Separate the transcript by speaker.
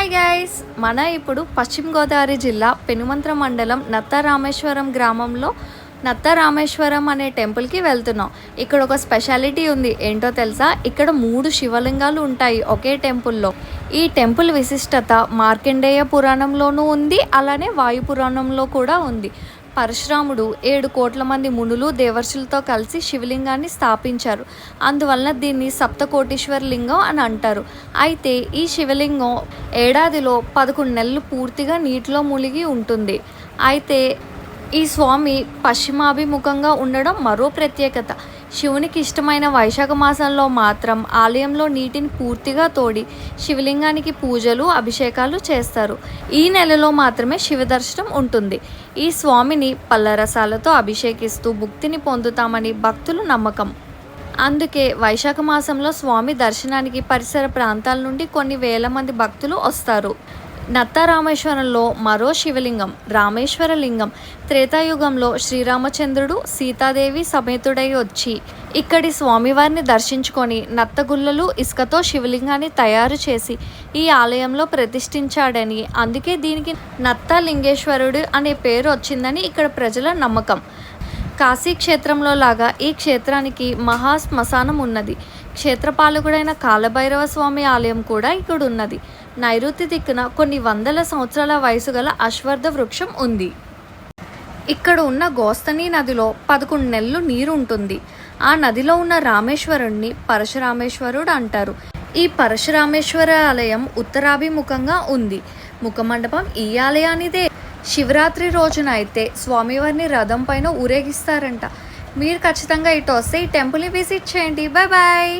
Speaker 1: Hi guys, మన ఇప్పుడు పశ్చిమ గోదావరి జిల్లా పెనుమంత్ర మండలం నత్తారామేశ్వరం గ్రామంలో నత్తారామేశ్వరం అనే టెంపుల్కి వెళ్తున్నాం. ఇక్కడ ఒక స్పెషాలిటీ ఉంది. ఏంటో తెలుసా? ఇక్కడ 3 శివలింగాలు ఉంటాయి ఒకే టెంపుల్లో. ఈ టెంపుల్ విశిష్టత మార్కండేయ పురాణంలోనూ ఉంది, అలానే వాయు పురాణంలో కూడా ఉంది. పరశురాముడు 7 కోట్ల మంది మునులు దేవర్షులతో కలిసి శివలింగాన్ని స్థాపించారు. అందువలన దీన్ని సప్తకోటీశ్వర లింగం అని అంటారు. అయితే ఈ శివలింగం ఏడాదిలో 11 నెలలు పూర్తిగా నీటిలో మునిగి ఉంటుంది. అయితే ఈ స్వామి పశ్చిమాభిముఖంగా ఉండడం మరో ప్రత్యేకత. శివునికి ఇష్టమైన వైశాఖ మాసంలో మాత్రం ఆలయంలో నీటిని పూర్తిగా తోడి శివలింగానికి పూజలు అభిషేకాలు చేస్తారు. ఈ నెలలో మాత్రమే శివ దర్శనం ఉంటుంది. ఈ స్వామిని పళ్ళరసాలతో అభిషేకిస్తూ ముక్తిని పొందుతామని భక్తుల నమ్మకం. అందుకే వైశాఖ మాసంలో స్వామి దర్శనానికి పరిసర ప్రాంతాల నుండి కొన్ని వేల మంది భక్తులు వస్తారు. నత్తారామేశ్వరంలో మరో శివలింగం రామేశ్వర లింగం త్రేతాయుగంలో శ్రీరామచంద్రుడు సీతాదేవి సమేతుడై వచ్చి ఇక్కడి స్వామివారిని దర్శించుకొని నత్తగుల్లలు ఇసుకతో శివలింగాన్ని తయారు చేసి ఈ ఆలయంలో ప్రతిష్ఠించాడని, అందుకే దీనికి నత్తలింగేశ్వరుడు అనే పేరు వచ్చిందని ఇక్కడ ప్రజల నమ్మకం. కాశీ క్షేత్రంలో లాగా ఈ క్షేత్రానికి మహా శ్మశానం ఉన్నది. క్షేత్రపాలకుడైన కాలభైరవ స్వామి ఆలయం కూడా ఇక్కడ ఉన్నది. నైరుతి దిక్కున కొన్ని వందల సంవత్సరాల వయసు గల అశ్వర్థ వృక్షం ఉంది. ఇక్కడ ఉన్న గోస్తని నదిలో 11 నెలలు నీరు ఉంటుంది. ఆ నదిలో ఉన్న రామేశ్వరుణ్ణి పరశురామేశ్వరుడు అంటారు. ఈ పరశురామేశ్వర ఆలయం ఉత్తరాభిముఖంగా ఉంది. ముఖమండపం ఈ ఆలయానిదే. శివరాత్రి రోజున అయితే స్వామివారిని రథం పైన ఊరేగిస్తారంట. మీరు ఖచ్చితంగా ఇటు వస్తే ఈ టెంపుల్ని విజిట్ చేయండి. Bye bye.